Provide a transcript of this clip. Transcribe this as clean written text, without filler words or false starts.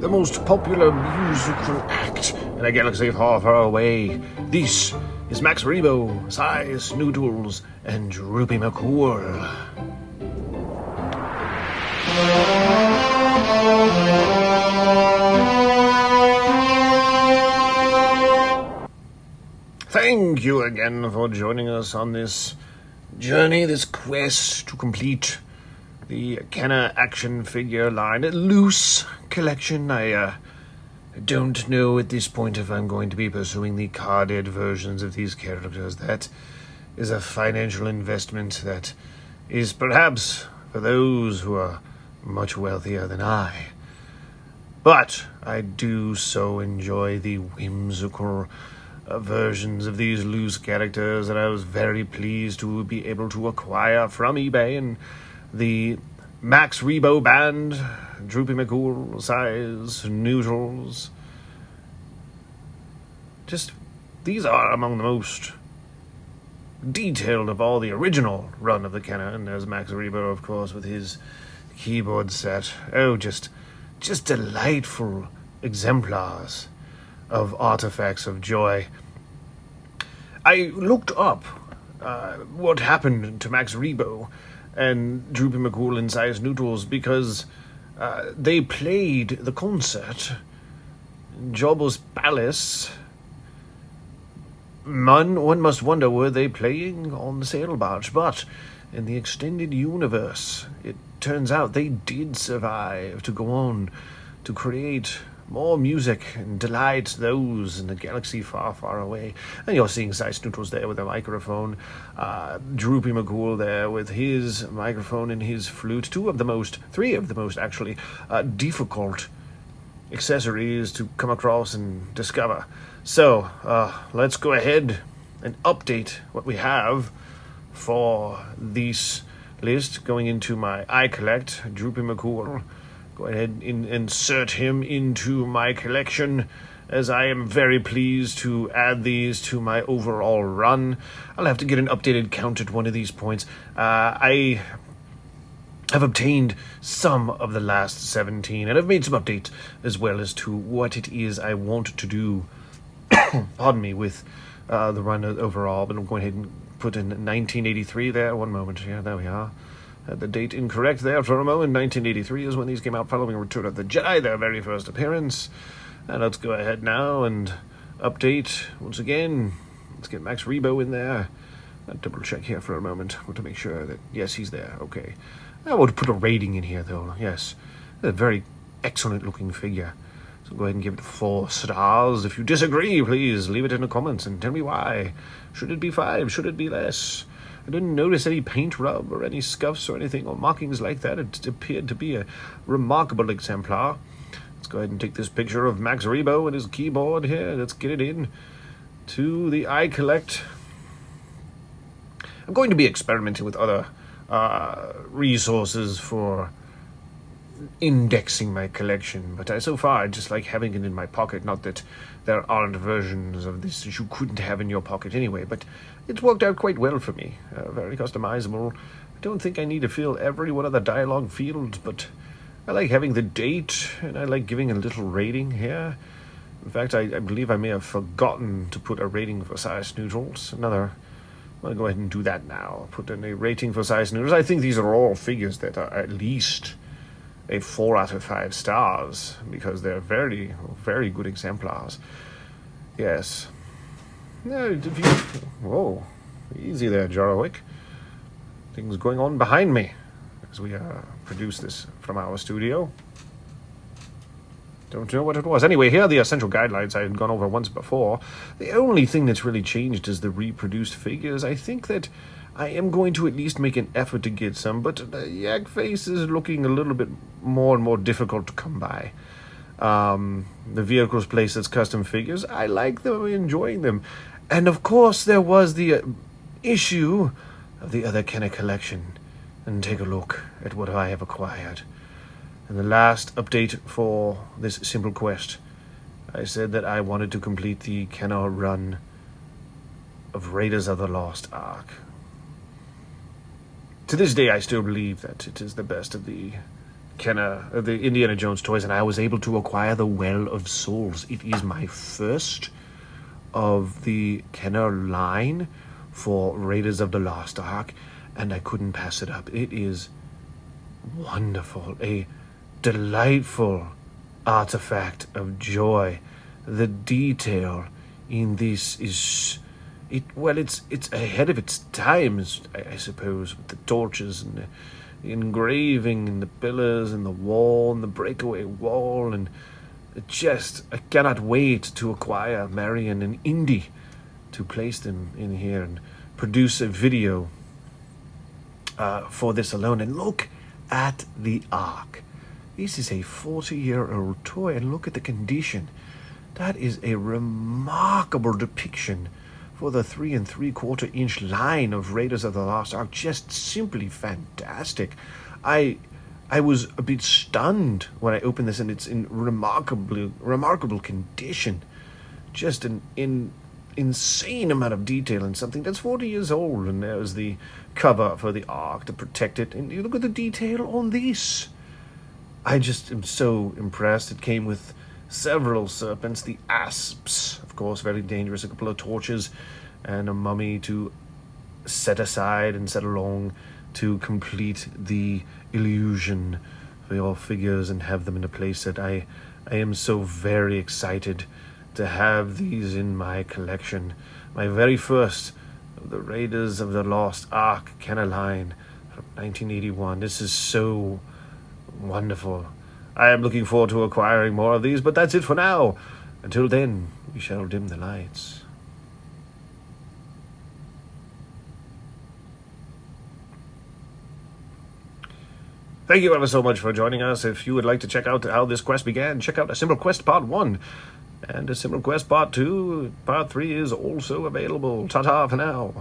the most popular musical act in a galaxy far, far away. This is Max Rebo, Size Noodles, and Droopy McCool. Thank you again for joining us on this journey, this quest to complete the Kenner action figure line, loose collection. I don't know at this point if I'm going to be pursuing the carded versions of these characters. That is a financial investment that is perhaps for those who are much wealthier than I. But I do so enjoy the whimsical versions of these loose characters that I was very pleased to be able to acquire from eBay, and the Max Rebo Band, Droopy McCool, Size Noodles. These are among the most detailed of all the original run of the Kenner, and there's Max Rebo, of course, with his keyboard set. Oh, just delightful exemplars of artifacts of joy. I looked up what happened to Max Rebo and Droopy McCool and Size Noodles because they played the concert in Jabba's palace. One must wonder, were they playing on the sail barge? But in the extended universe, it turns out they did survive to go on to create more music and delight those in the galaxy far, far away. And you're seeing Size Noodles there with a microphone, Droopy McCool there with his microphone and his flute. Three of the most actually difficult accessories to come across and discover. So let's go ahead and update what we have for this list. Going into my iCollect, Droopy McCool. Go ahead and insert him into my collection, as I am very pleased to add these to my overall run. I'll have to get an updated count at one of these points. I have obtained some of the last 17, and I've made some updates as well as to what it is I want to do, pardon me, with the run overall. But I'm going ahead and put in 1983 there. One moment. Yeah, there we are. Had the date incorrect there for a moment. 1983 is when these came out, following Return of the Jedi, their very first appearance. And let's go ahead now and update once again. Let's get Max Rebo in there. I'll double check here for a moment to make sure that, yes, he's there. Okay. I would put a rating in here, though. Yes. A very excellent looking figure. So go ahead and give it 4 stars. If you disagree, please leave it in the comments and tell me why. Should it be 5? Should it be less? I didn't notice any paint rub or any scuffs or anything or markings like that. It appeared to be a remarkable exemplar. Let's go ahead and take this picture of Max Rebo and his keyboard here. Let's get it in to the iCollect. I'm going to be experimenting with other resources for indexing my collection, but so far I just like having it in my pocket. Not that there aren't versions of this that you couldn't have in your pocket anyway, but it's worked out quite well for me. Very customizable. I don't think I need to fill every one of the dialogue fields, but I like having the date, and I like giving a little rating here. In fact, I believe I may have forgotten to put a rating for Size Noodles. I'm going to go ahead and do that now. Put in a rating for Size Noodles. I think these are all figures that are at least a 4 out of 5 stars, because they're very, very good exemplars. Yes. Whoa. Easy there, Jarwick. Things going on behind me as we produce this from our studio. Don't know what it was. Anyway, here are the essential guidelines I had gone over once before. The only thing that's really changed is the reproduced figures. I think that I am going to at least make an effort to get some, but the Yak face is looking a little bit more and more difficult to come by. The vehicles place as custom figures. I like them, I'm enjoying them. And of course there was the issue of the other Kenner collection. And take a look at what I have acquired. And the last update for this simple quest, I said that I wanted to complete the Kenner run of Raiders of the Lost Ark. To this day, I still believe that it is the best of the the Indiana Jones toys, and I was able to acquire the Well of Souls. It is my first of the Kenner line for Raiders of the Lost Ark, and I couldn't pass it up. It is wonderful, a delightful artifact of joy. The detail in this is it's ahead of its times, I suppose, with the torches and the engraving and the pillars and the wall and the breakaway wall, and I cannot wait to acquire Marion and Indy to place them in here and produce a video for this alone. And look at the Ark. This is a 40-year-old toy, and look at the condition. That is a remarkable depiction for the 3 3/4 inch line of Raiders of the Lost Ark. Just simply fantastic. I was a bit stunned when I opened this, and it's in remarkable condition. Just an insane amount of detail in something that's 40 years old, and there's the cover for the Ark to protect it. And you look at the detail on this. I just am so impressed. It came with several serpents, the asps, of course, very dangerous, a couple of torches, and a mummy to set aside and set along to complete the illusion for your figures and have them in a place that I am so very excited to have these in my collection. My very first of the Raiders of the Lost Ark Kenner line from 1981. This is so wonderful. I am looking forward to acquiring more of these, but that's it for now. Until then, we shall dim the lights. Thank you ever so much for joining us. If you would like to check out how this quest began, check out A Simple Quest Part 1. And A Simple Quest Part 2, Part 3 is also available. Ta-ta for now.